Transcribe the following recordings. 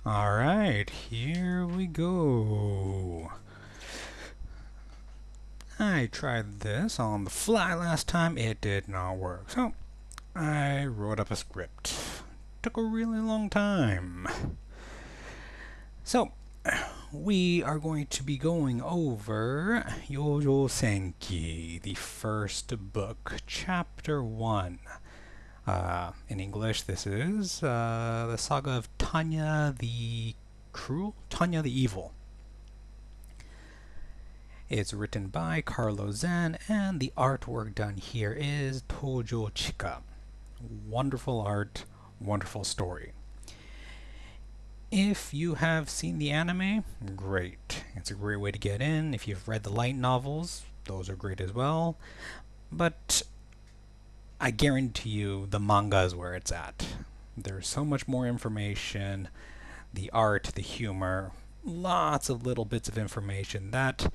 Alright, here we go. I tried this on the fly last time, it did not work. So, I wrote up a script. Took a really long time. So, we are going to be going over Yojo Senki, the first book, Chapter 1. In English, this is the saga of Tanya the Cruel, Tanya the Evil. It's written by Carlo Zen, and the artwork done here is Tojo Chika. Wonderful art, wonderful story. If you have seen the anime, great. It's a great way to get in. If you've read the light novels, those are great as well. But I guarantee you the manga is where it's at. There's so much more information, the art, the humor, lots of little bits of information that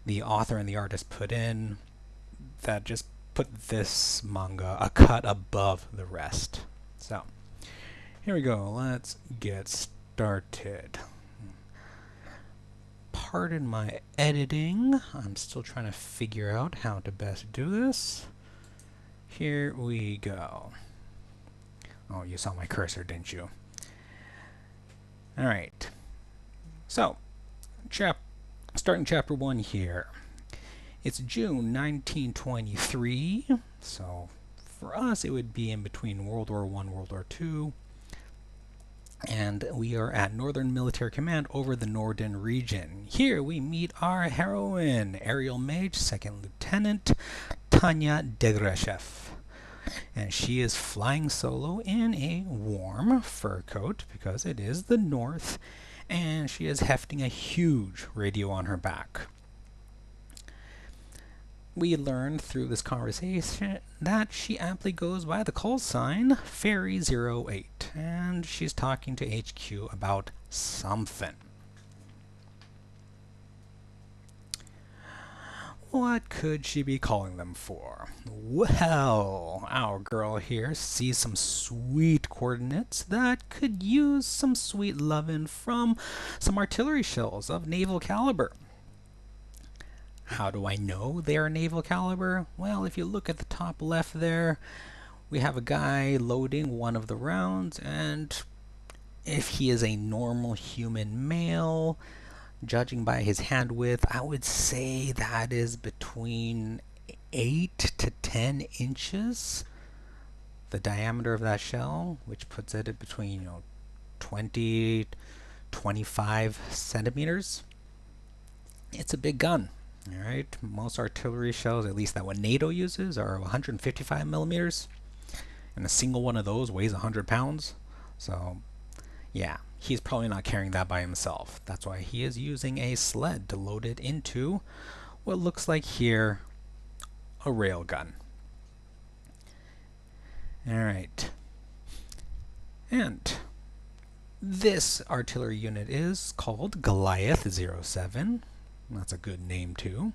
the author and the artist put in that just put this manga a cut above the rest. So, here we go. Let's get started. Pardon my editing. I'm still trying to figure out how to best do this. Here we go. Oh, you saw my cursor, didn't you? Alright. So, starting chapter 1 here. It's June 1923, so for us it would be in between World War I, World War II, and we are at Northern Military Command over the Norden region. Here we meet our heroine, Aerial Mage, Second Lieutenant Tanya Degreshev. And she is flying solo in a warm fur coat because it is the North, and she is hefting a huge radio on her back. We learned through this conversation that she aptly goes by the call sign Fairy08, and she's talking to HQ about something. What could she be calling them for? Well, our girl here sees some sweet coordinates that could use some sweet lovin' from some artillery shells of naval caliber. How do I know they are naval caliber? Well, if you look at the top left there, we have a guy loading one of the rounds, and if he is a normal human male, judging by his hand width, I would say that is between 8 to 10 inches, the diameter of that shell, which puts it at between 20, 25 centimeters. It's a big gun. Alright, most artillery shells, at least that what NATO uses, are 155 millimeters, and a single one of those weighs 100 pounds. So, yeah, he's probably not carrying that by himself. That's why he is using a sled to load it into what looks like here a railgun. Alright. And this artillery unit is called Goliath 07. That's a good name too.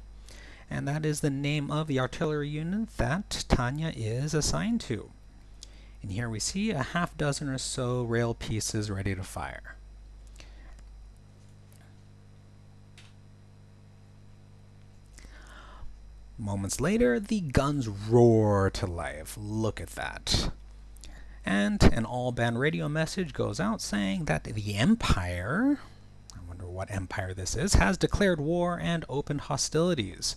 And that is the name of the artillery unit that Tanya is assigned to. And here we see a half dozen or so rail pieces ready to fire. Moments later, the guns roar to life. Look at that. And an all-band radio message goes out saying that the Empire, I wonder what empire this is, has declared war and opened hostilities.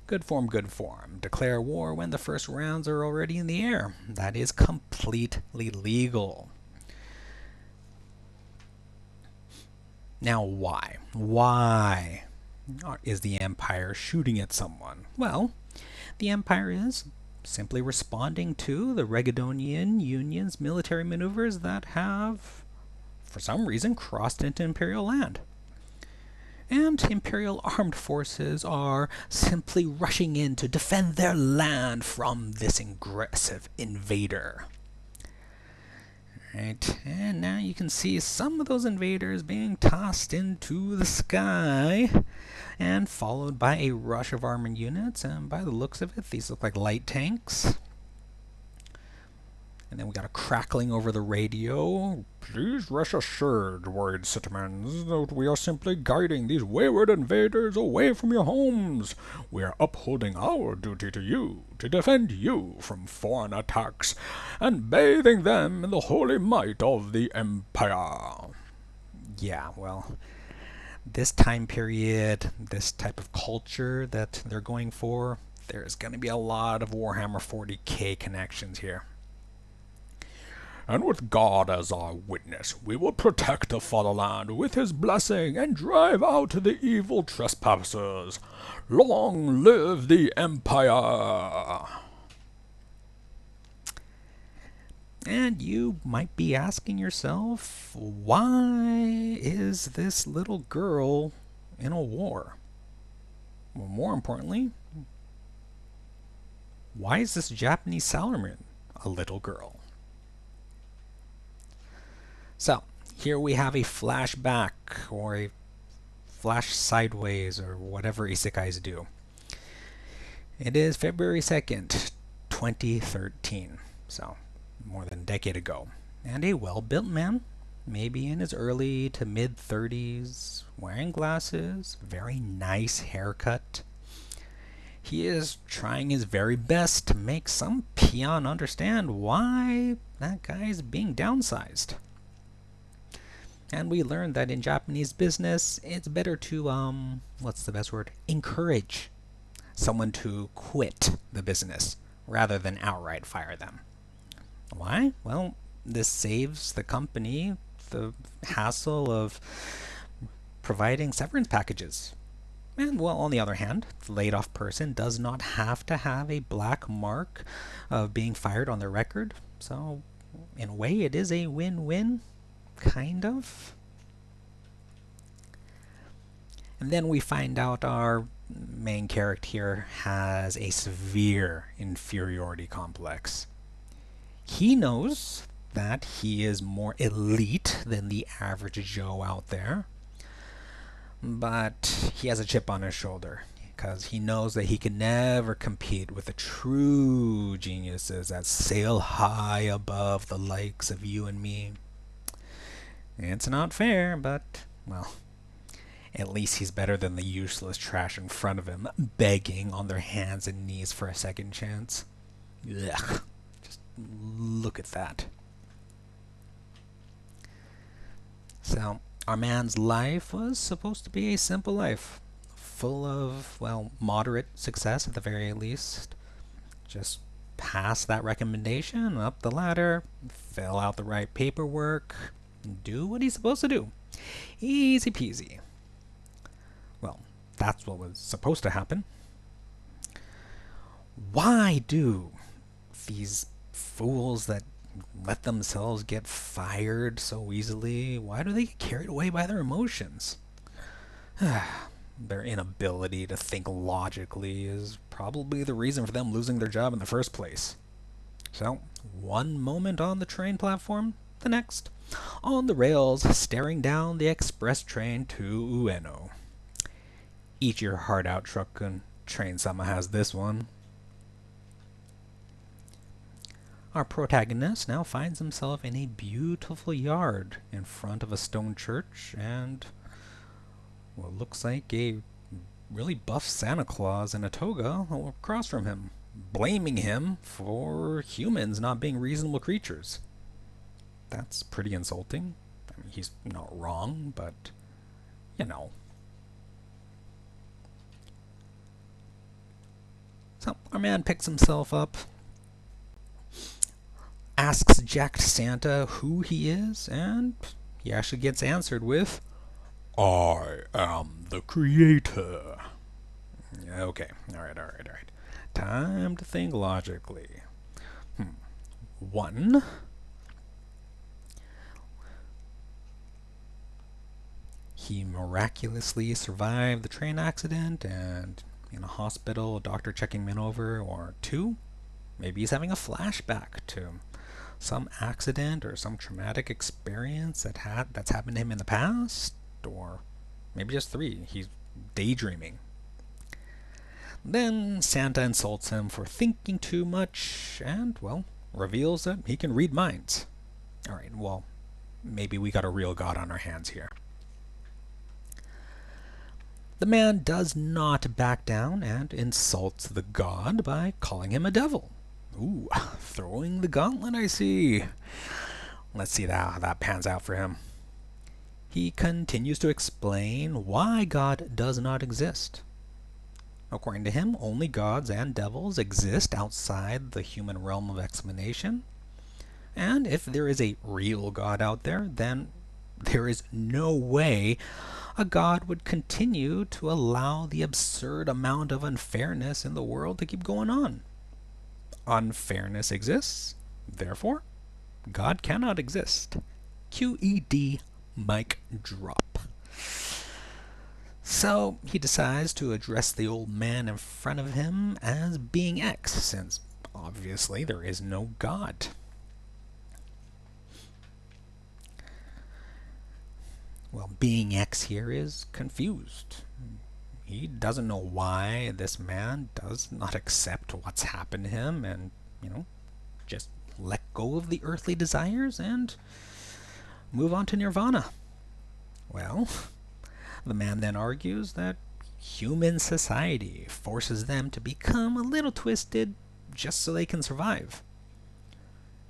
Good form, good form. Declare war when the first rounds are already in the air. That is completely legal. Now why? Why is the Empire shooting at someone? Well, the Empire is simply responding to the Regadonian Union's military maneuvers that have, for some reason, crossed into Imperial land. And Imperial armed forces are simply rushing in to defend their land from this aggressive invader. Right, and now you can see some of those invaders being tossed into the sky and followed by a rush of armored units, and by the looks of it, these look like light tanks. And then we got a crackling over the radio. Please rest assured, worried citizens, that we are simply guiding these wayward invaders away from your homes. We are upholding our duty to you, to defend you from foreign attacks, and bathing them in the holy might of the Empire. Yeah, well, this time period, this type of culture that they're going for, there's going to be a lot of Warhammer 40k connections here. And with God as our witness, we will protect the fatherland with his blessing and drive out the evil trespassers. Long live the Empire! And you might be asking yourself, why is this little girl in a war? Well, more importantly, why is this Japanese salaryman a little girl? So, here we have a flashback, or a flash sideways, or whatever isekais do. It is February 2nd, 2013, so more than a decade ago. And a well-built man, maybe in his early to mid-30s, wearing glasses, very nice haircut. He is trying his very best to make some peon understand why that guy is being downsized. And we learned that in Japanese business, it's better to, what's the best word? Encourage someone to quit the business rather than outright fire them. Why? Well, this saves the company the hassle of providing severance packages. And, well, on the other hand, the laid-off person does not have to have a black mark of being fired on their record. So, in a way, it is a win-win. Kind of. And then we find out our main character here has a severe inferiority complex. He knows that he is more elite than the average Joe out there, but he has a chip on his shoulder because he knows that he can never compete with the true geniuses that sail high above the likes of you and me. It's not fair, but, well, at least he's better than the useless trash in front of him, begging on their hands and knees for a second chance. Ugh. Just look at that. So, our man's life was supposed to be a simple life, full of, well, moderate success at the very least. Just pass that recommendation up the ladder, fill out the right paperwork, do what he's supposed to do. Easy peasy. Well, that's what was supposed to happen. Why do these fools that let themselves get fired so easily, why do they get carried away by their emotions? Their inability to think logically is probably the reason for them losing their job in the first place. So, one moment on the train platform, the next on the rails staring down the express train to Ueno. Eat your heart out, truck and train sama has this one. Our protagonist now finds himself in a beautiful yard in front of a stone church and what looks like a really buff Santa Claus in a toga across from him, blaming him for humans not being reasonable creatures. That's pretty insulting. I mean, he's not wrong, but, you know. So, our man picks himself up, asks jacked Santa who he is, and he actually gets answered with, "I am the creator." Okay, alright. Time to think logically. 1. He miraculously survived the train accident and in a hospital, a doctor checking him over. Or 2, maybe he's having a flashback to some accident or some traumatic experience that's happened to him in the past. Or maybe just 3, he's daydreaming. Then Santa insults him for thinking too much and, well, reveals that he can read minds. Alright, well, maybe we got a real god on our hands here. The man does not back down and insults the god by calling him a devil. Ooh, throwing the gauntlet, I see. Let's see how that pans out for him. He continues to explain why God does not exist. According to him, only gods and devils exist outside the human realm of explanation. And if there is a real God out there, then there is no way a God would continue to allow the absurd amount of unfairness in the world to keep going on. Unfairness exists, therefore, God cannot exist. QED, mic drop. So he decides to address the old man in front of him as being X, since obviously there is no God. Well, being X here is confused. He doesn't know why this man does not accept what's happened to him and, just let go of the earthly desires and move on to nirvana. Well, the man then argues that human society forces them to become a little twisted just so they can survive.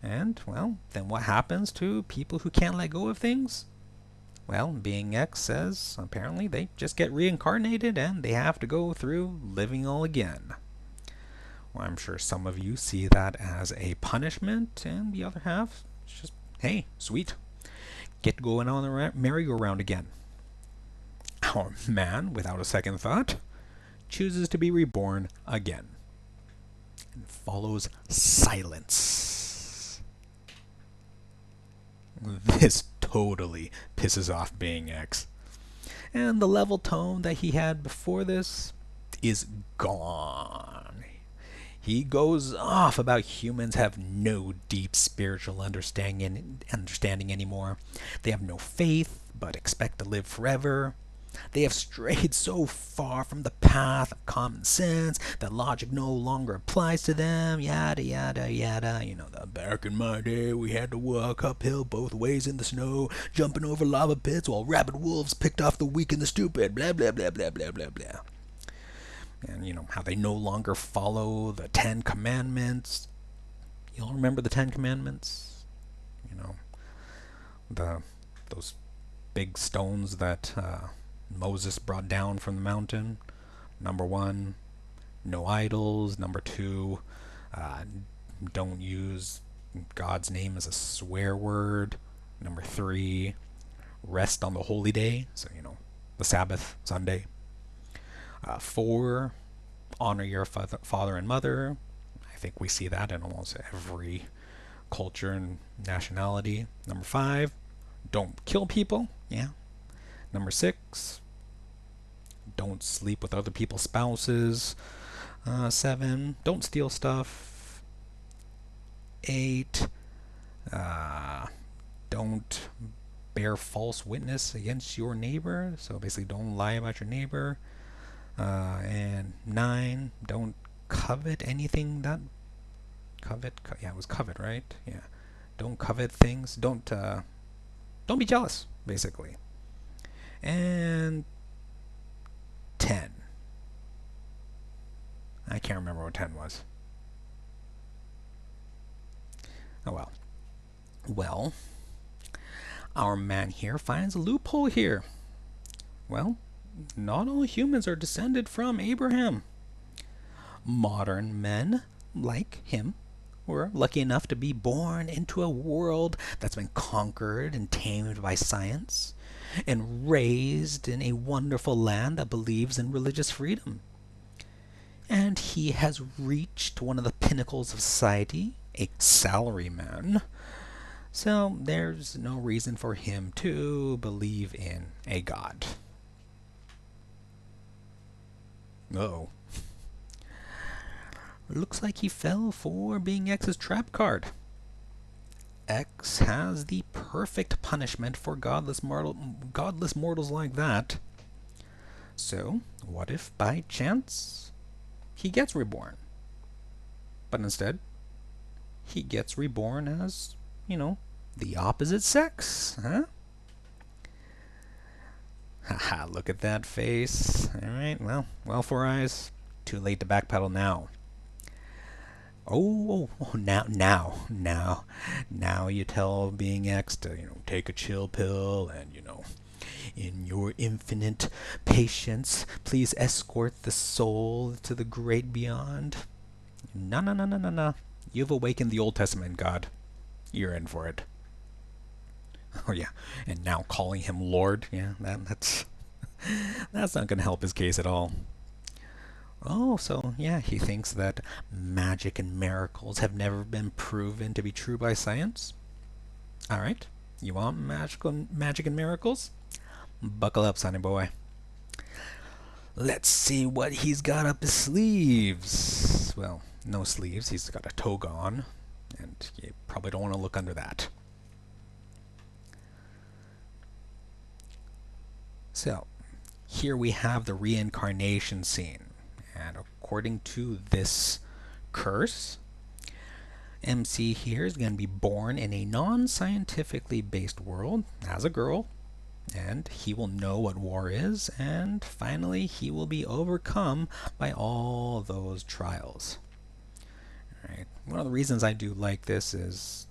And, well, then what happens to people who can't let go of things? Well, being X says apparently they just get reincarnated and they have to go through living all again. Well, I'm sure some of you see that as a punishment, and the other half is just, hey, sweet, get going on the merry-go-round again. Our man, without a second thought, chooses to be reborn again and follows silence. This totally pisses off being X. And the level tone that he had before this is gone. He goes off about humans have no deep spiritual understanding anymore. They have no faith, but expect to live forever. They have strayed so far from the path of common sense that logic no longer applies to them, yada yada yada. Back in my day we had to walk uphill both ways in the snow, jumping over lava pits while rabid wolves picked off the weak and the stupid, blah blah blah blah blah blah blah. And how they no longer follow the 10 Commandments. You'll remember the 10 Commandments? Those big stones that Moses brought down from the mountain. Number 1, no idols. Number 2, don't use God's name as a swear word. Number 3, rest on the holy day. So, the Sabbath, Sunday. 4, honor your father and mother. I think we see that in almost every culture and nationality. Number 5, don't kill people. Yeah. Number 6, don't sleep with other people's spouses. 7, don't steal stuff. 8, don't bear false witness against your neighbor. So basically don't lie about your neighbor. And 9, don't covet anything that it was covet, right? Yeah, don't covet things. Don't be jealous, basically. And 10, I can't remember what 10 was. Oh well, our man here finds a loophole here. Well, not all humans are descended from Abraham. Modern men, like him, were lucky enough to be born into a world that's been conquered and tamed by science, and raised in a wonderful land that believes in religious freedom. And he has reached one of the pinnacles of society, a salaryman. So there's no reason for him to believe in a god. Uh-oh. Looks like he fell for being X's trap card. X has the perfect punishment for godless mortals like that. So, what if by chance he gets reborn? But instead, he gets reborn as, the opposite sex, huh? Haha, look at that face. Alright, well, Four Eyes. Too late to backpedal now. Now you tell Being X to, take a chill pill and, in your infinite patience, please escort the soul to the great beyond. No. You've awakened the Old Testament God. You're in for it. Oh yeah, and now calling him Lord. Yeah, that's that's not going to help his case at all. Oh, so yeah, he thinks that magic and miracles have never been proven to be true by science. All right, you want magic and miracles? Buckle up, sonny boy. Let's see what he's got up his sleeves. Well, no sleeves. He's got a toga on, and you probably don't want to look under that. So, here we have the reincarnation scene. And according to this curse, MC here is going to be born in a non-scientifically based world as a girl, and he will know what war is, and finally he will be overcome by all those trials. Right. One of the reasons I do like this is,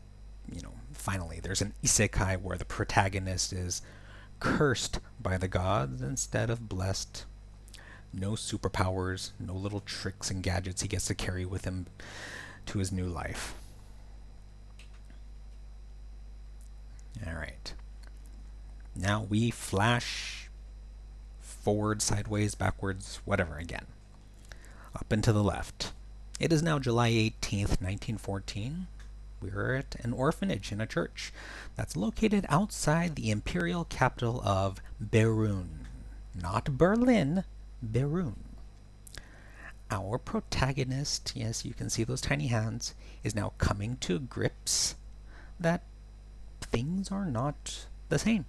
finally there's an Isekai where the protagonist is cursed by the gods instead of blessed. No superpowers, no little tricks and gadgets he gets to carry with him to his new life. Alright. Now we flash forward, sideways, backwards, whatever again. Up and to the left. It is now July 18th, 1914. We're at an orphanage in a church that's located outside the imperial capital of Berun. Not Berlin, Berun. Our protagonist, yes, you can see those tiny hands, is now coming to grips that things are not the same.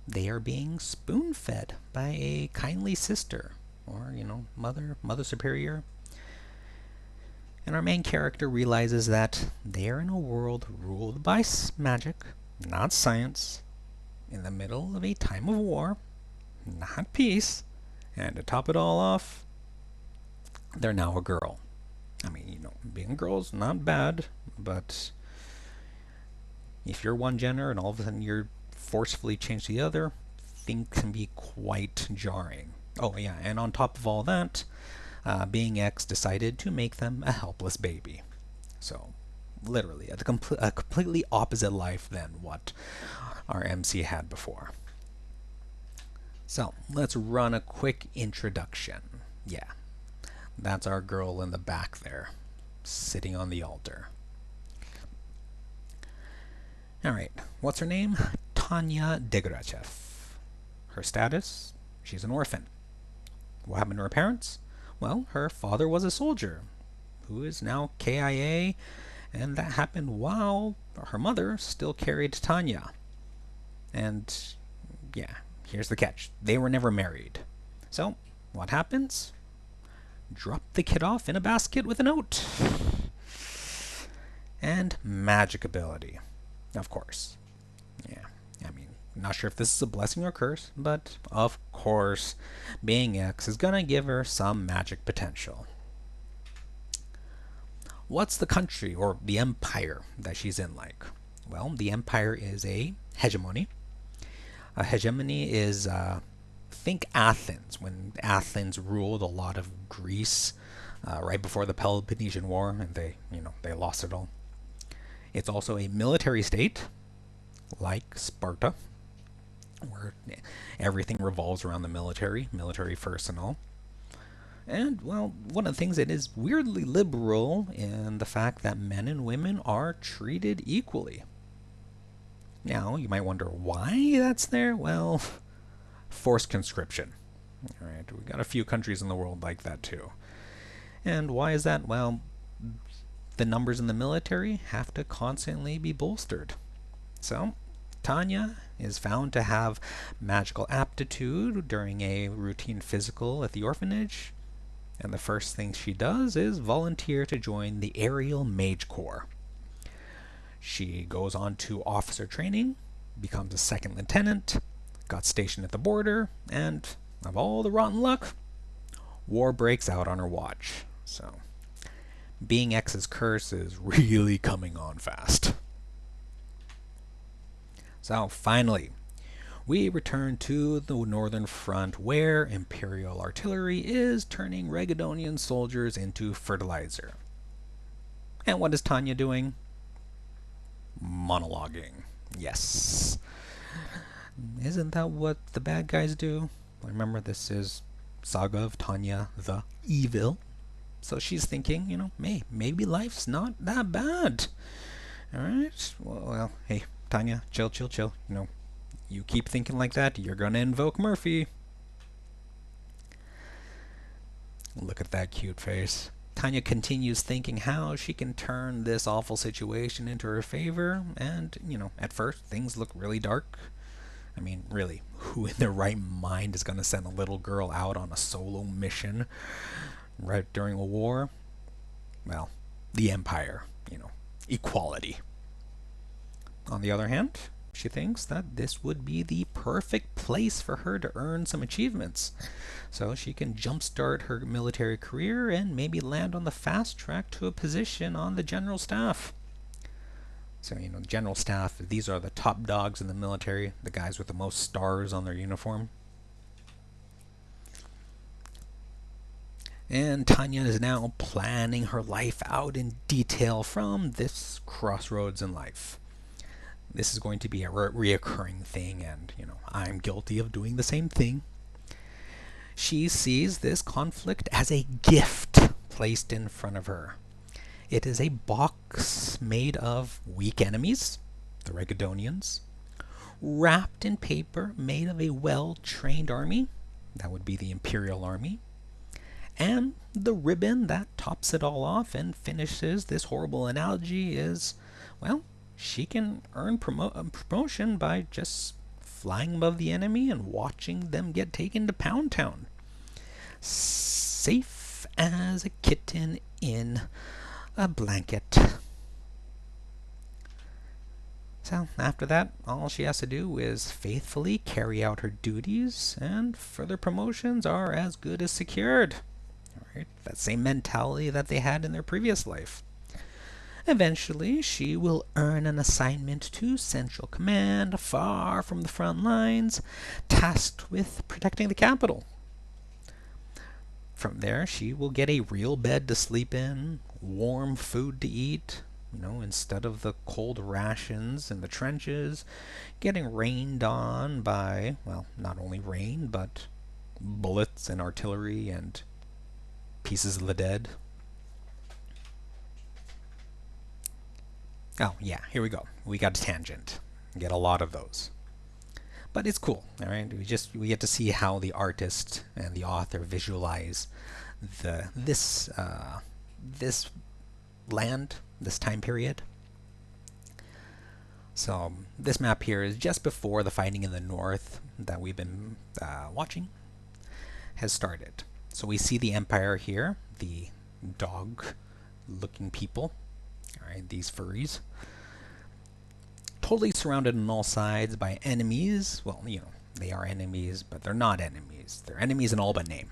They are being spoon-fed by a kindly sister, or, mother superior. And our main character realizes that they are in a world ruled by magic, not science, in the middle of a time of war, not peace, and to top it all off, they're now a girl. I mean, being a girl's not bad, but if you're one gender and all of a sudden you're forcefully changed to the other, things can be quite jarring. Oh yeah, and on top of all that, Being X decided to make them a helpless baby. So, literally, a completely opposite life than what our MC had before. So, let's run a quick introduction. Yeah, that's our girl in the back there, sitting on the altar. Alright, what's her name? Tanya Degrachev. Her status? She's an orphan. What happened to her parents? Well, her father was a soldier, who is now KIA, and that happened while her mother still carried Tanya. And, yeah, here's the catch. They were never married. So, what happens? Drop the kid off in a basket with a note. And magic ability. Of course. Yeah, I mean, not sure if this is a blessing or curse, but of course, Being X is gonna give her some magic potential. What's the country or the empire that she's in like? Well, the empire is a hegemony. A hegemony is, think Athens, when Athens ruled a lot of Greece right before the Peloponnesian War, and they lost it all. It's also a military state, like Sparta, where everything revolves around the military first and all. And, well, one of the things that is weirdly liberal in the fact that men and women are treated equally. Now, you might wonder why that's there. Well, forced conscription. Alright, we've got a few countries in the world like that too. And why is that? Well, the numbers in the military have to constantly be bolstered. So, Tanya is found to have magical aptitude during a routine physical at the orphanage, And the first thing she does is volunteer to join the Aerial Mage Corps. She goes on to officer training, becomes a second lieutenant, got stationed at the border, and of all the rotten luck, war breaks out on her watch. So, being X's curse is really coming on fast. So, finally, we return to the northern front where Imperial artillery is turning Regadonian soldiers into fertilizer. And what is Tanya doing? Monologuing. Yes. Isn't that what the bad guys do? Remember, this is Saga of Tanya the Evil. So she's thinking, maybe life's not that bad. Alright? Well, hey, Tanya, chill. You keep thinking like that, you're gonna invoke Murphy. Look at that cute face. Tanya continues thinking how she can turn this awful situation into her favor, and, at first things look really dark. I mean, really, who in their right mind is gonna send a little girl out on a solo mission right during a war? Well, the Empire, equality. On the other hand, she thinks that this would be the perfect place for her to earn some achievements, so she can jumpstart her military career and maybe land on the fast track to a position on the general staff. So, the general staff, these are the top dogs in the military, the guys with the most stars on their uniform. And Tanya is now planning her life out in detail from this crossroads in life. This is going to be a reoccurring thing, and, I'm guilty of doing the same thing. She sees this conflict as a gift placed in front of her. It is a box made of weak enemies, the Regadonians, wrapped in paper made of a well-trained army, that would be the Imperial Army, and the ribbon that tops it all off and finishes this horrible analogy is, well, she can earn promotion by just flying above the enemy and watching them get taken to Pound Town. Safe as a kitten in a blanket. So after that, all she has to do is faithfully carry out her duties, and further promotions are as good as secured. All right, that same mentality that they had in their previous life. Eventually, she will earn an assignment to Central Command, far from the front lines, tasked with protecting the capital. From there, she will get a real bed to sleep in, warm food to eat, instead of the cold rations in the trenches, getting rained on by, well, not only rain, but bullets and artillery and pieces of the dead. Oh, yeah, here we go. We got a tangent. Get a lot of those. But it's cool, all right? We get to see how the artist and the author visualize this land, this time period. So this map here is just before the fighting in the north that we've been watching has started. So we see the Empire here, the dog-looking people. Alright, these furries. Totally surrounded on all sides by enemies. Well, they are enemies, but they're not enemies. They're enemies in all but name.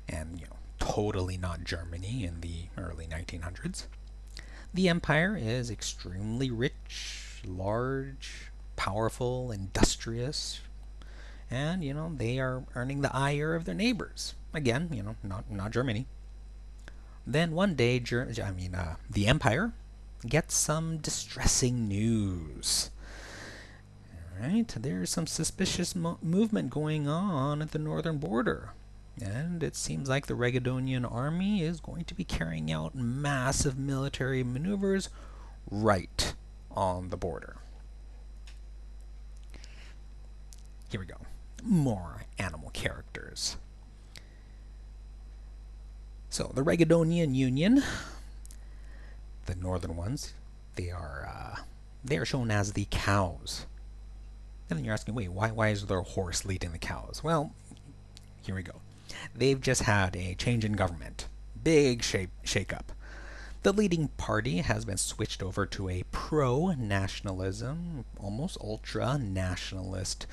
And, totally not Germany in the early 1900s. The Empire is extremely rich, large, powerful, industrious, and, they are earning the ire of their neighbors. Again, not Germany. Then one day, the Empire gets some distressing news. Alright, there's some suspicious movement going on at the northern border. And it seems like the Regadonian army is going to be carrying out massive military maneuvers right on the border. Here we go. More animal characters. So the Regadonian Union, the northern ones, they are shown as the cows. And then you're asking, wait, why is there a horse leading the cows? Well, here we go. They've just had a change in government. Big shake-up. The leading party has been switched over to a pro-nationalism, almost ultra-nationalist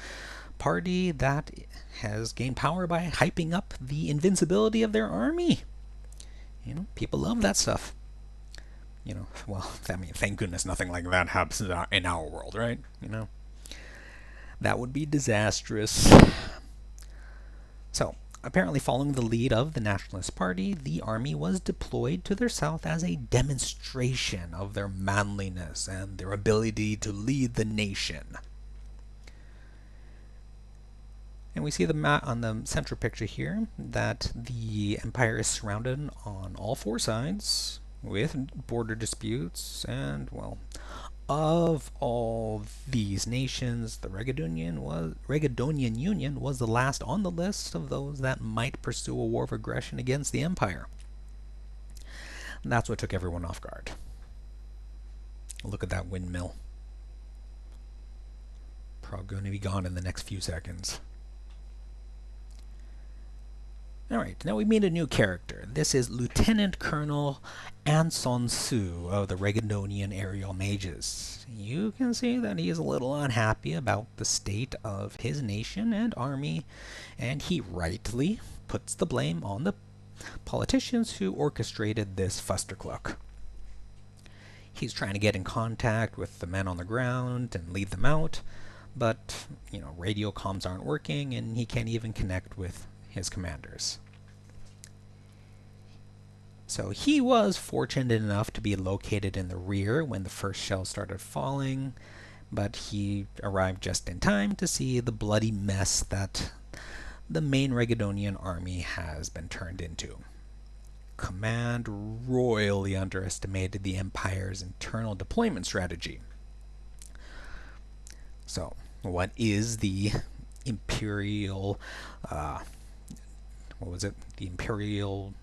party that has gained power by hyping up the invincibility of their army. You know, people love that stuff. You know, well, I mean, thank goodness nothing like that happens in our world, right? You know, that would be disastrous. So, apparently following the lead of the Nationalist Party, the army was deployed to their south as a demonstration of their manliness and their ability to lead the nation. And we see the map on the central picture here that the empire is surrounded on all four sides with border disputes, and, well, of all these nations, the Regadonian Union was the last on the list of those that might pursue a war of aggression against the empire. And that's what took everyone off guard. Look at that windmill. Probably going to be gone in the next few seconds. Alright, now we meet a new character. This is Lieutenant Colonel Anson Su of the Regadonian Aerial Mages. You can see that he is a little unhappy about the state of his nation and army, and he rightly puts the blame on the politicians who orchestrated this fustercluck. He's trying to get in contact with the men on the ground and lead them out, but, you know, radio comms aren't working, and he can't even connect with his commanders. So he was fortunate enough to be located in the rear when the first shells started falling, but he arrived just in time to see the bloody mess that the main Regadonian army has been turned into. Command royally underestimated the Empire's internal deployment strategy. So, what is the Imperial the Imperial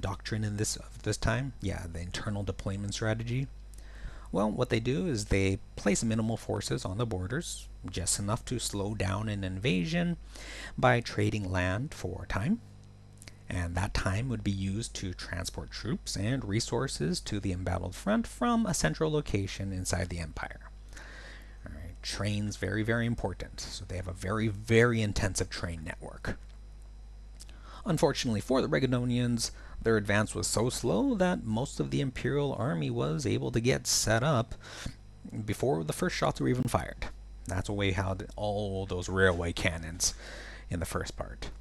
doctrine in this time? Yeah, the internal deployment strategy. Well, what they do is they place minimal forces on the borders, just enough to slow down an invasion by trading land for time. And that time would be used to transport troops and resources to the embattled front from a central location inside the Empire. Alright, trains, very, very important. So they have a very, very intensive train network. Unfortunately for the Regadonians, their advance was so slow that most of the Imperial army was able to get set up before the first shots were even fired. That's why we had all those railway cannons in the first part.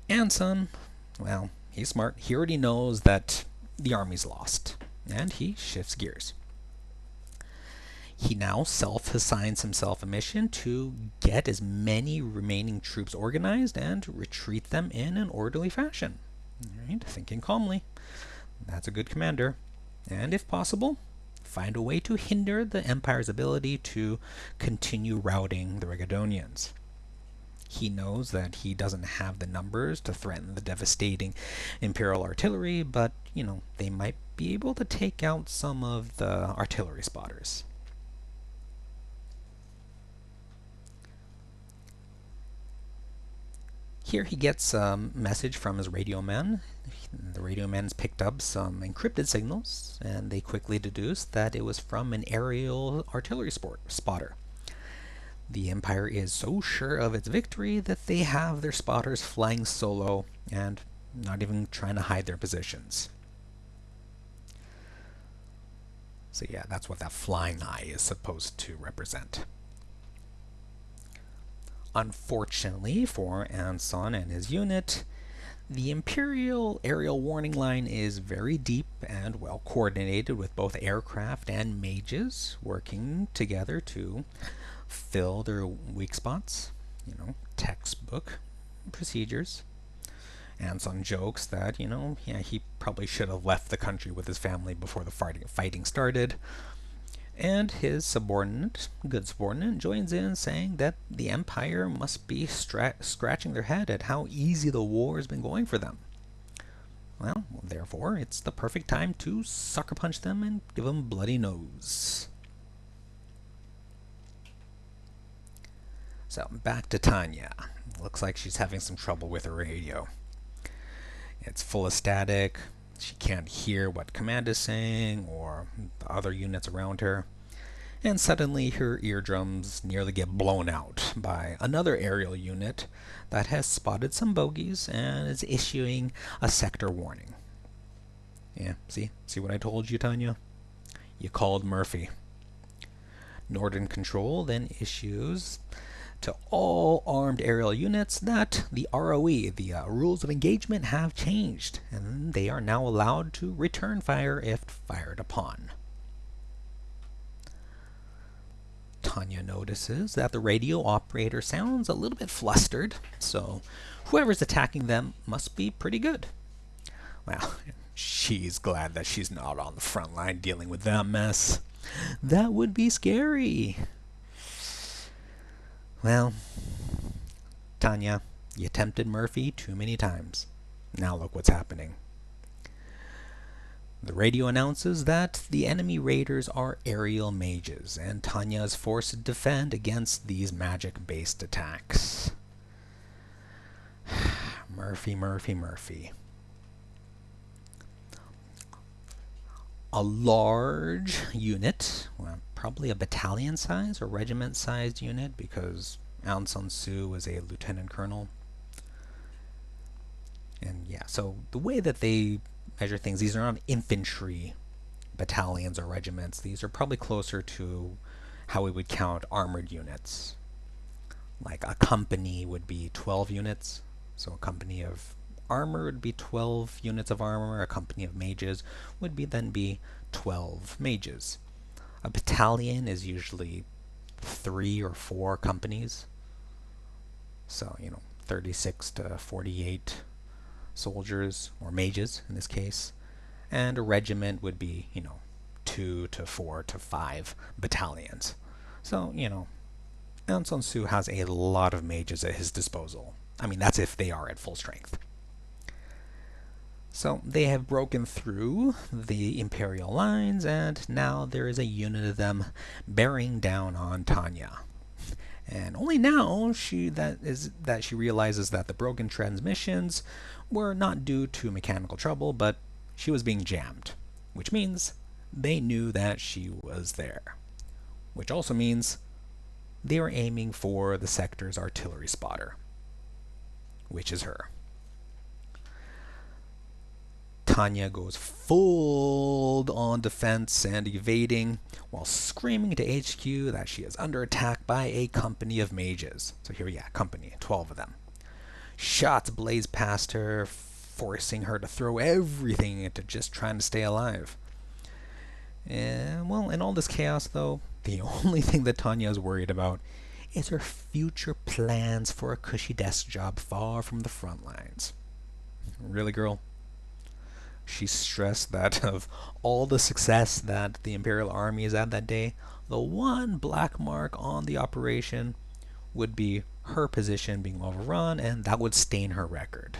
Anson, well, he's smart. He already knows that the army's lost, and he shifts gears. He now self-assigns himself a mission to get as many remaining troops organized and retreat them in an orderly fashion. Right? Thinking calmly. That's a good commander. And if possible, find a way to hinder the Empire's ability to continue routing the Regadonians. He knows that he doesn't have the numbers to threaten the devastating Imperial artillery, but, you know, they might be able to take out some of the artillery spotters. Here he gets a message from his radio man. The radio man's picked up some encrypted signals, and they quickly deduce that it was from an aerial artillery spotter. The Empire is so sure of its victory that they have their spotters flying solo and not even trying to hide their positions. So yeah, that's what that flying eye is supposed to represent. Unfortunately for Anson and his unit, the Imperial aerial warning line is very deep and well coordinated, with both aircraft and mages working together to fill their weak spots. You know, textbook procedures. Anson jokes that, you know, yeah, he probably should have left the country with his family before the fighting started. And his subordinate, good subordinate, joins in saying that the Empire must be scratching their head at how easy the war has been going for them. Well, therefore, it's the perfect time to sucker punch them and give them bloody nose. So back to Tanya. Looks like she's having some trouble with her radio. It's full of static. She can't hear what Command is saying or the other units around her. And suddenly her eardrums nearly get blown out by another aerial unit that has spotted some bogies and is issuing a sector warning. Yeah, see what I told you, Tanya? You called Murphy. Northern Control then issues to all armed aerial units that the ROE, the rules of engagement, have changed, and they are now allowed to return fire if fired upon. Tanya notices that the radio operator sounds a little bit flustered, so whoever's attacking them must be pretty good. Well, she's glad that she's not on the front line dealing with that mess. That would be scary. Well, Tanya, you tempted Murphy too many times. Now look what's happening. The radio announces that the enemy raiders are aerial mages, and Tanya is forced to defend against these magic-based attacks. Murphy, Murphy, Murphy. A large unit, well, probably a battalion size or regiment sized unit, because Aung San Suu was a lieutenant colonel. And yeah, so the way that they measure things, these are not infantry battalions or regiments. These are probably closer to how we would count armored units. Like a company would be 12 units. So a company of armor would be 12 units of armor. A company of mages would then be 12 mages. A battalion is usually 3 or 4 companies. So, 36 to 48 soldiers, or mages in this case. And a regiment would be, 2 to 4 to 5 battalions. So, Aung San Suu has a lot of mages at his disposal. I mean, that's if they are at full strength. So they have broken through the Imperial lines, and now there is a unit of them bearing down on Tanya. And only now she realizes that the broken transmissions were not due to mechanical trouble, but she was being jammed, which means they knew that she was there. Which also means they were aiming for the sector's artillery spotter, which is her. Tanya goes full on defense and evading while screaming to HQ that she is under attack by a company of mages. So here we are, company, 12 of them. Shots blaze past her, forcing her to throw everything into just trying to stay alive. And, well, in all this chaos, though, the only thing that Tanya is worried about is her future plans for a cushy desk job far from the front lines. Really, girl? She stressed that of all the success that the Imperial Army is at that day, the one black mark on the operation would be her position being overrun, and that would stain her record.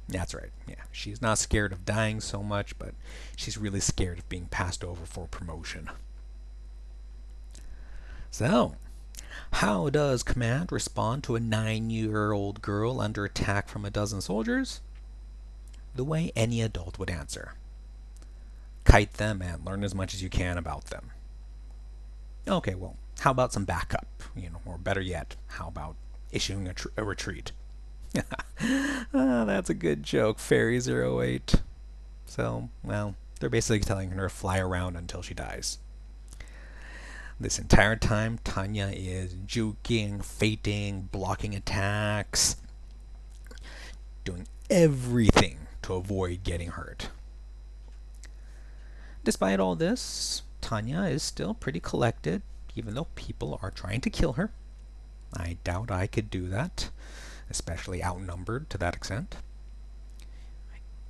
That's right, yeah. She's not scared of dying so much, but she's really scared of being passed over for promotion. So, how does Command respond to a 9-year-old girl under attack from a dozen soldiers? The way any adult would answer. Kite them and learn as much as you can about them. Okay, well, how about some backup? Or better yet, how about issuing a retreat? That's a good joke, Fairy08. So, well, they're basically telling her to fly around until she dies. This entire time, Tanya is juking, feiting, blocking attacks, doing everything to avoid getting hurt. Despite all this, Tanya is still pretty collected, even though people are trying to kill her. I doubt I could do that, especially outnumbered to that extent.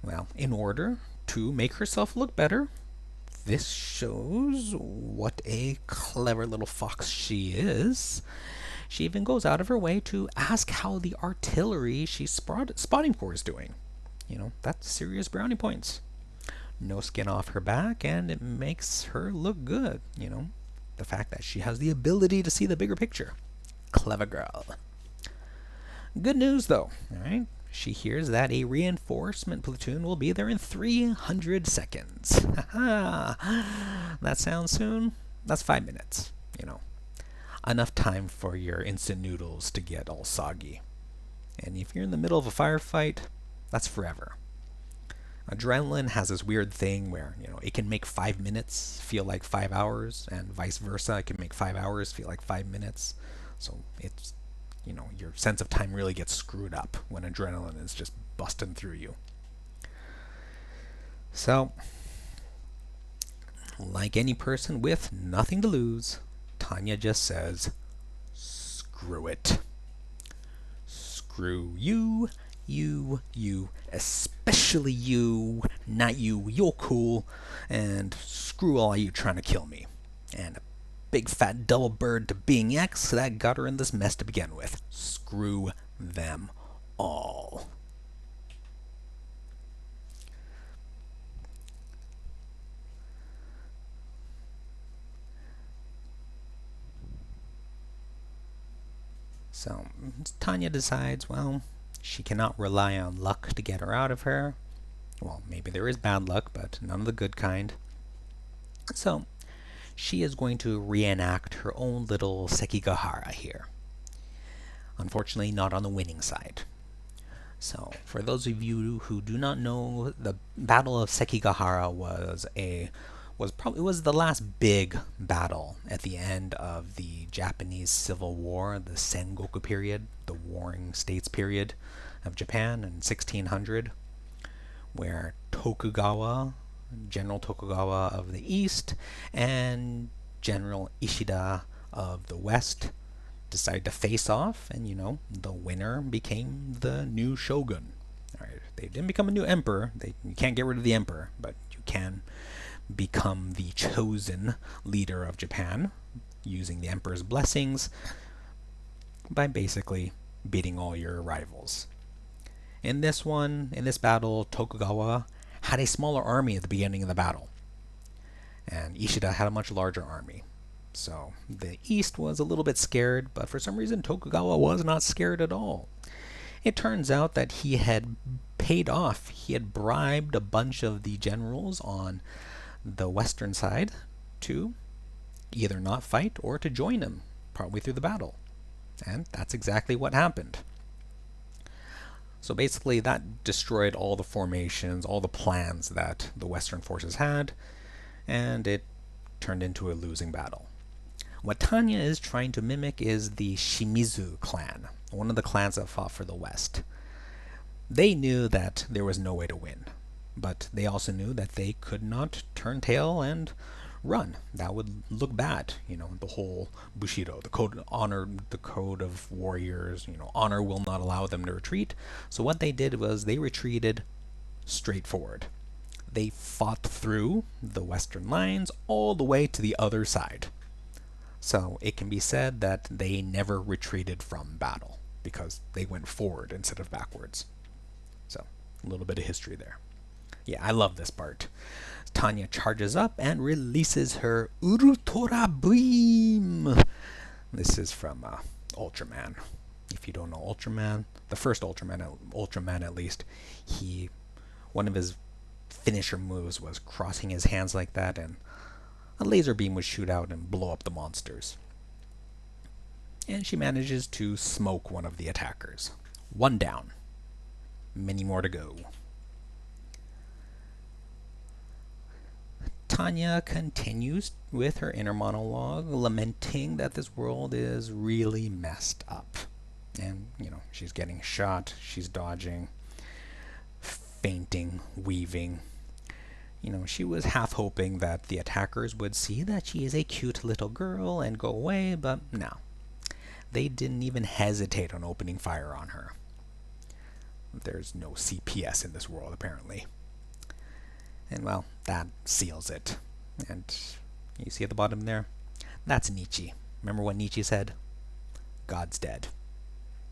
Well, in order to make herself look better, this shows what a clever little fox she is. She even goes out of her way to ask how the artillery she's spotting for is doing. That's serious brownie points. No skin off her back, and it makes her look good. The fact that she has the ability to see the bigger picture. Clever girl. Good news, though. All right. She hears that a reinforcement platoon will be there in 300 seconds. That sounds soon? That's 5 minutes, you know. Enough time for your instant noodles to get all soggy. And if you're in the middle of a firefight, that's forever. Adrenaline has this weird thing where, it can make 5 minutes feel like 5 hours, and vice versa. It can make 5 hours feel like 5 minutes. So it's, your sense of time really gets screwed up when adrenaline is just busting through you. So, like any person with nothing to lose, Tanya just says, screw it. Screw you, especially you, not you, you're cool, and screw all you trying to kill me. And a big fat double bird to being X that got her in this mess to begin with. Screw them all. So, Tanya decides, well, she cannot rely on luck to get her out of her. Well, maybe there is bad luck, but none of the good kind. So, she is going to reenact her own little Sekigahara here. Unfortunately, not on the winning side. So, for those of you who do not know, the Battle of Sekigahara was the last big battle at the end of the Japanese Civil War, the Sengoku period, the Warring States period of Japan in 1600, where General Tokugawa of the East and General Ishida of the West decided to face off, and the winner became the new shogun. All right, they didn't become a new emperor. You can't get rid of the emperor, but you can become the chosen leader of Japan using the emperor's blessings by basically beating all your rivals. In this battle, Tokugawa had a smaller army at the beginning of the battle, and Ishida had a much larger army. So the East was a little bit scared, but for some reason Tokugawa was not scared at all. It turns out that he had paid off. He had bribed a bunch of the generals on the western side to either not fight or to join him partway through the battle. And that's exactly what happened. So basically that destroyed all the formations, all the plans that the Western forces had, and it turned into a losing battle. What Tanya is trying to mimic is the Shimizu clan, one of the clans that fought for the West. They knew that there was no way to win, but they also knew that they could not turn tail and run. That would look bad. The whole Bushido, the code of honor, the code of warriors, honor will not allow them to retreat. So what they did was they retreated straight forward. They fought through the western lines all the way to the other side. So it can be said that they never retreated from battle because they went forward instead of backwards. So a little bit of history there. Yeah, I love this part. Tanya charges up and releases her Ultra Beam. This is from Ultraman. If you don't know Ultraman, the first Ultraman at least, one of his finisher moves was crossing his hands like that, and a laser beam would shoot out and blow up the monsters. And she manages to smoke one of the attackers. One down. Many more to go. Tanya continues with her inner monologue, lamenting that this world is really messed up. And, she's getting shot, she's dodging, fainting, weaving. She was half hoping that the attackers would see that she is a cute little girl and go away, but no. They didn't even hesitate on opening fire on her. There's no CPS in this world, apparently. And, well, that seals it. And you see at the bottom there? That's Nietzsche. Remember what Nietzsche said? God's dead.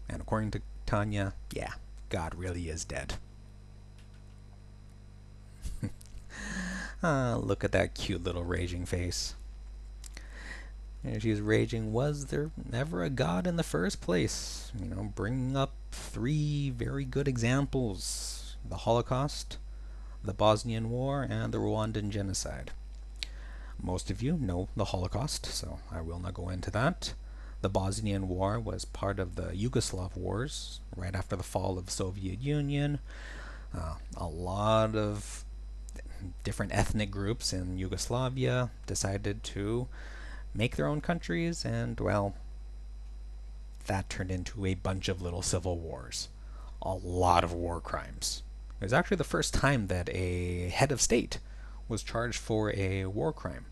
And according to Tanya, yeah, God really is dead. Look at that cute little raging face. And she's raging, was there ever a God in the first place? Bringing up three very good examples: the Holocaust, the Bosnian War, and the Rwandan genocide. Most of you know the Holocaust, so I will not go into that. The Bosnian War was part of the Yugoslav wars, right after the fall of the Soviet Union. A lot of different ethnic groups in Yugoslavia decided to make their own countries, and, well, that turned into a bunch of little civil wars. A lot of war crimes. It was actually the first time that a head of state was charged for a war crime.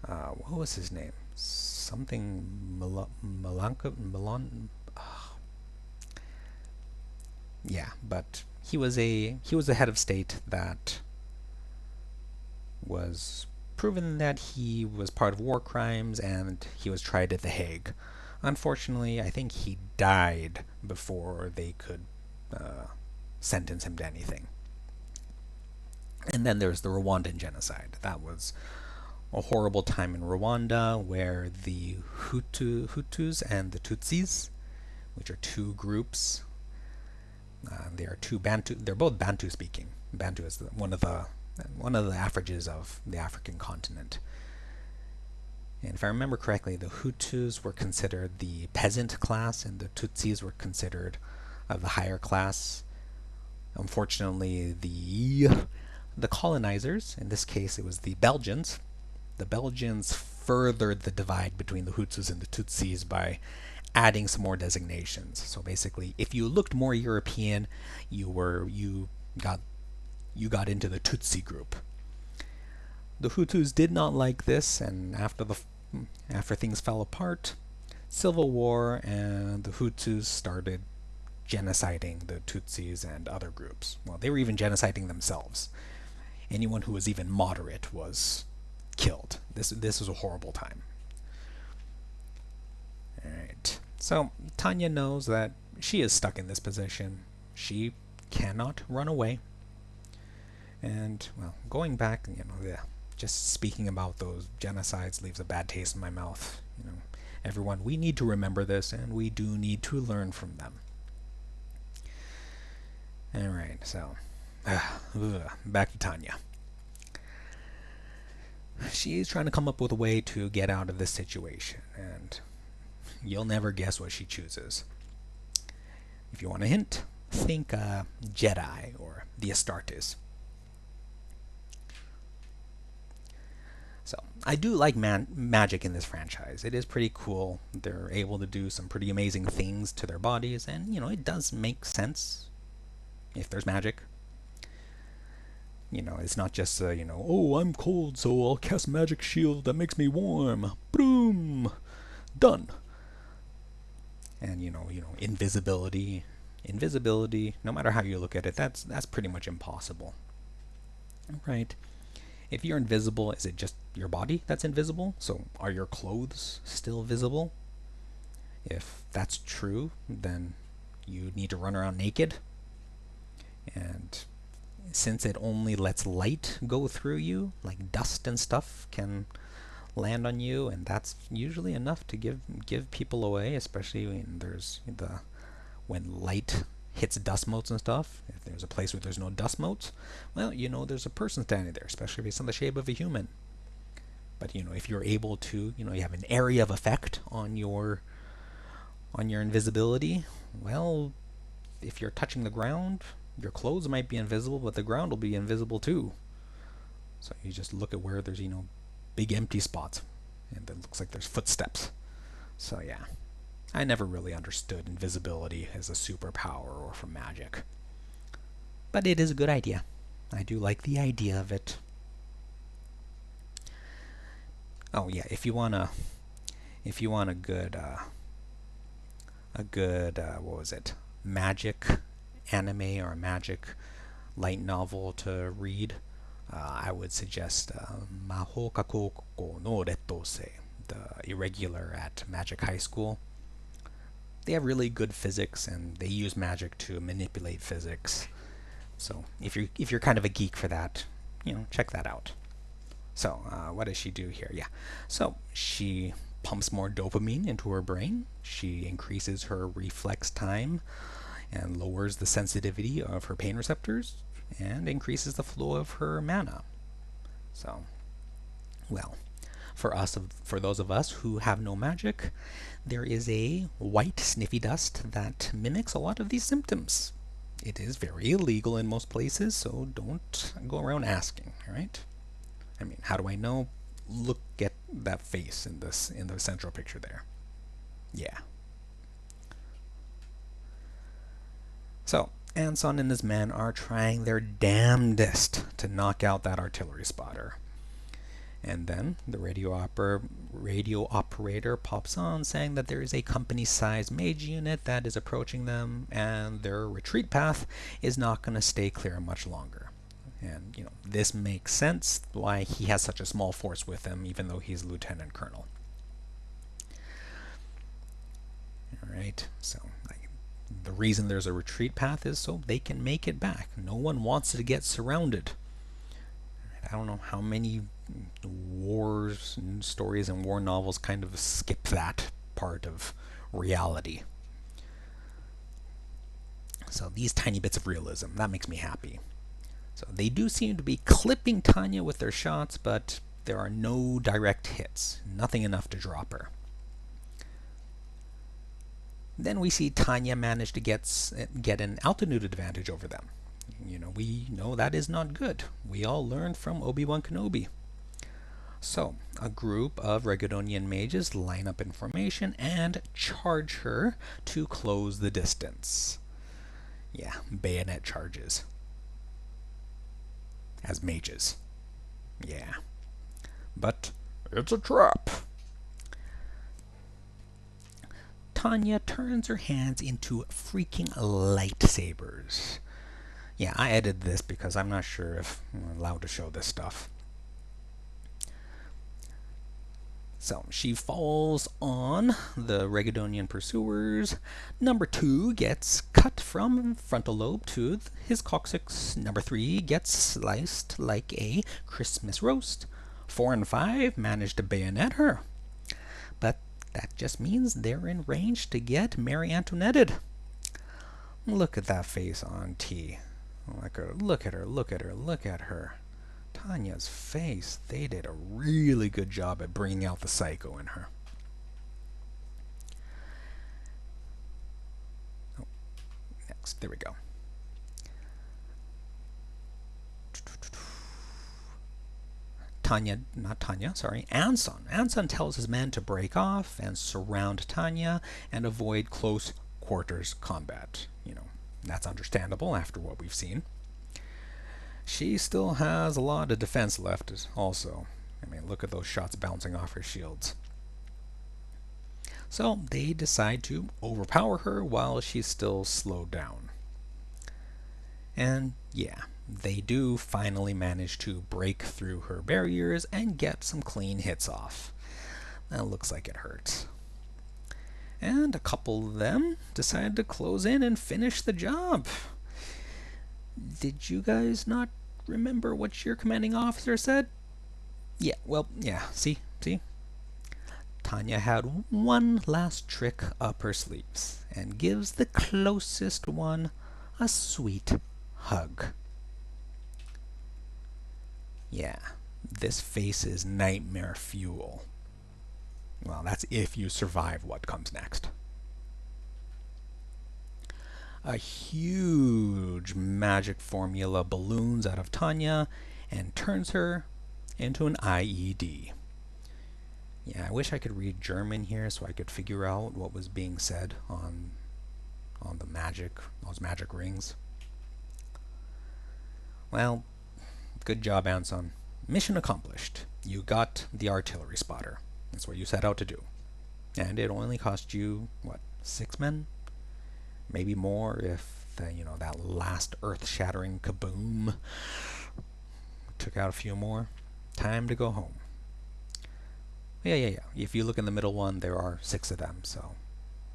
What was his name? Something Milanka. Yeah, but he was a head of state that was proven that he was part of war crimes, and he was tried at The Hague. Unfortunately, I think he died before they could sentence him to anything. And then there's the Rwandan genocide. That was a horrible time in Rwanda, where the Hutus and the Tutsis, which are two groups, they are two Bantu. They're both Bantu speaking. Bantu is one of the Afriges of the African continent. And if I remember correctly, the Hutus were considered the peasant class, and the Tutsis were considered of the higher class. Unfortunately, the colonizers, in this case it was the Belgians furthered the divide between the Hutus and the Tutsis by adding some more designations. So basically, if you looked more European, you got into the Tutsi group. The Hutus did not like this, and after things fell apart, civil war, and the Hutus started genociding the Tutsis and other groups. Well, they were even genociding themselves. Anyone who was even moderate was killed. This was a horrible time. Alright, so Tanya knows that she is stuck in this position. She cannot run away. And, well, going back, just speaking about those genocides leaves a bad taste in my mouth. Everyone, we need to remember this, and we do need to learn from them. Alright, so, back to Tanya. She's trying to come up with a way to get out of this situation, and you'll never guess what she chooses. If you want a hint, think Jedi or the Astartes. So, I do like magic in this franchise. It is pretty cool. They're able to do some pretty amazing things to their bodies, and, it does make sense if there's magic. It's not just, oh, I'm cold, so I'll cast magic shield that makes me warm. Boom! Done. And, invisibility. Invisibility, no matter how you look at it, that's pretty much impossible. Right. If you're invisible, is it just your body that's invisible? So are your clothes still visible? If that's true, then you need to run around naked. And since it only lets light go through you, like dust and stuff can land on you, and that's usually enough to give people away, especially when light hits dust motes and stuff. If there's a place where there's no dust motes, well, there's a person standing there, especially if it's in the shape of a human. But if you're able to, you have an area of effect on your invisibility, well, if you're touching the ground, your clothes might be invisible, but the ground will be invisible too. So you just look at where there's, big empty spots, and it looks like there's footsteps. So yeah, I never really understood invisibility as a superpower or for magic. But it is a good idea. I do like the idea of it. Oh yeah, if you want a good what was it, magic anime or a magic light novel to read, I would suggest Mahou Kakoko no Rettose, the irregular at Magic High School. They have really good physics, and they use magic to manipulate physics. So if you're kind of a geek for that, check that out. So, what does she do here? Yeah. So, she pumps more dopamine into her brain. She increases her reflex time and lowers the sensitivity of her pain receptors and increases the flow of her mana. So, well, for those of us who have no magic, there is a white sniffy dust that mimics a lot of these symptoms. It is very illegal in most places, so don't go around asking, all right? I mean, how do I know? Look at that face in the central picture there. Yeah. So, Anson and his men are trying their damnedest to knock out that artillery spotter. And then the radio operator pops on saying that there is a company-sized mage unit that is approaching them, and their retreat path is not going to stay clear much longer. And, you know, this makes sense why he has such a small force with him, even though he's lieutenant colonel. Alright, so the reason there's a retreat path is so they can make it back. No one wants to get surrounded. I don't know how many wars and stories and war novels kind of skip that part of reality. So these tiny bits of realism, that makes me happy. So they do seem to be clipping Tanya with their shots, but there are no direct hits. Nothing enough to drop her. Then we see Tanya manage to get an altitude advantage over them. You know, we know that is not good. We all learned from Obi-Wan Kenobi. So, a group of Regadonian mages line up in formation and charge her to close the distance. Yeah, bayonet charges. As mages. Yeah. But it's a trap. Tanya turns her hands into freaking lightsabers. Yeah, I edited this because I'm not sure if I'm allowed to show this stuff. So she falls on the Regadonian pursuers. Number 2 gets cut from frontal lobe to his coccyx. Number 3 gets sliced like a Christmas roast. 4 and 5 manage to bayonet her. But that just means they're in range to get Marie Antoinetted. Look at that face on T. Look at her, look at her, look at her, look at her. Tanya's face, they did a really good job at bringing out the psycho in her. Oh, next, there we go. Anson tells his men to break off and surround Tanya and avoid close quarters combat. You know, that's understandable after what we've seen. She still has a lot of defense left also. I mean, look at those shots bouncing off her shields. So they decide to overpower her while she's still slowed down. And yeah, they do finally manage to break through her barriers and get some clean hits off. That looks like it hurts. And a couple of them decide to close in and finish the job. Did you guys not remember what your commanding officer said? Yeah, well, yeah, see? Tanya had one last trick up her sleeves and gives the closest one a sweet hug. Yeah, this face is nightmare fuel. Well, that's if you survive what comes next. A huge magic formula balloons out of Tanya and turns her into an IED. Yeah, I wish I could read German here so I could figure out what was being said on the magic, those magic rings. Well, good job, Anson. Mission accomplished. You got the artillery spotter. That's what you set out to do. And it only cost you, what, 6 men? Maybe more if that last earth-shattering kaboom took out a few more. Time to go home. Yeah. If you look in the middle one, there are 6 of them, so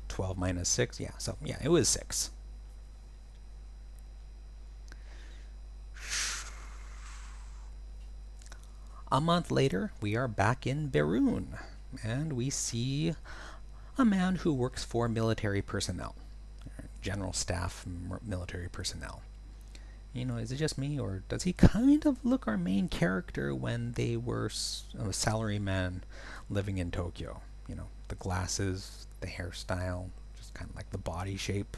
12 minus 6, yeah, so yeah, it was 6. A month later, we are back in Berun, and we see a man who works for military personnel, general staff military personnel. Is it just me, or does he kind of look our main character when they were a salaryman living in Tokyo? The glasses, the hairstyle, just kind of like the body shape.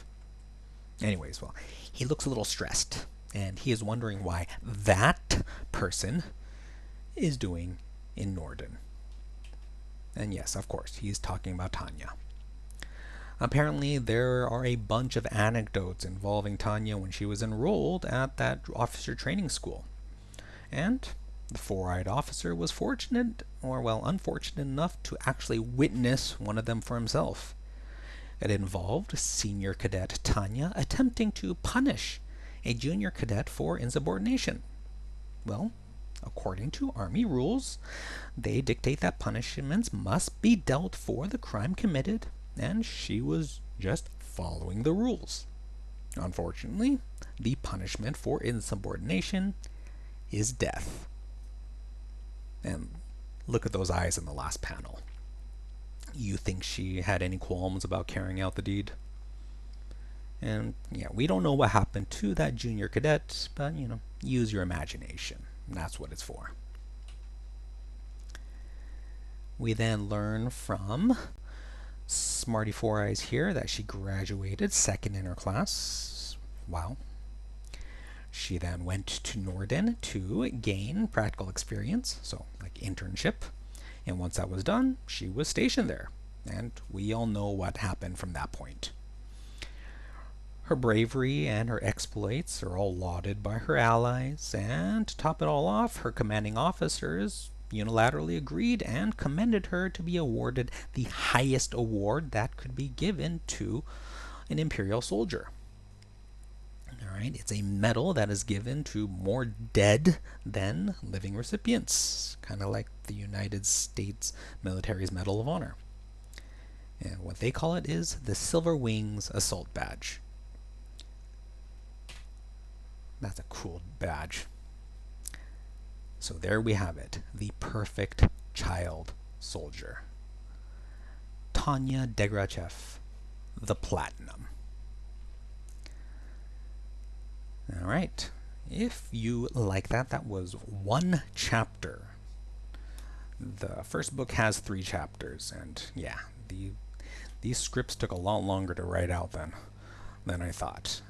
Anyways, well, he looks a little stressed, and he is wondering why that person is doing in Norden. And yes, of course, he's talking about Tanya. Apparently, there are a bunch of anecdotes involving Tanya when she was enrolled at that officer training school. And the four-eyed officer was fortunate, or well, unfortunate enough to actually witness one of them for himself. It involved senior cadet Tanya attempting to punish a junior cadet for insubordination. Well, according to Army rules, they dictate that punishments must be dealt for the crime committed, and she was just following the rules. Unfortunately, the punishment for insubordination is death. And look at those eyes in the last panel. You think she had any qualms about carrying out the deed? And yeah, we don't know what happened to that junior cadet, but use your imagination. That's what it's for. We then learn from Smarty Four Eyes here that she graduated second in her class. Wow. She then went to Norden to gain practical experience, so like internship. And once that was done, she was stationed there. And we all know what happened from that point. Her bravery and her exploits are all lauded by her allies, and to top it all off, her commanding officers unilaterally agreed and commended her to be awarded the highest award that could be given to an imperial soldier. Alright, it's a medal that is given to more dead than living recipients, kind of like the United States military's Medal of Honor. And what they call it is the Silver Wings Assault Badge. That's a cool badge. So there we have it, the perfect child soldier. Tanya Degrachev, the Platinum. Alright, if you like that, that was one chapter. The first book has 3 chapters, and yeah, these scripts took a lot longer to write out than I thought.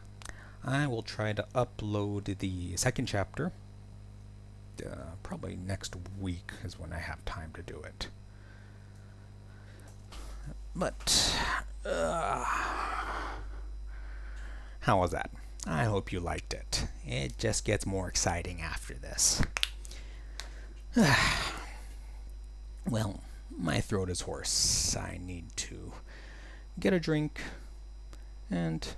I will try to upload the second chapter. Probably next week is when I have time to do it. But, how was that? I hope you liked it. It just gets more exciting after this. Well, my throat is hoarse. I need to get a drink, and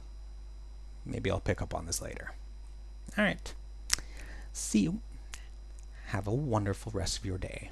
maybe I'll pick up on this later. Alright. See you. Have a wonderful rest of your day.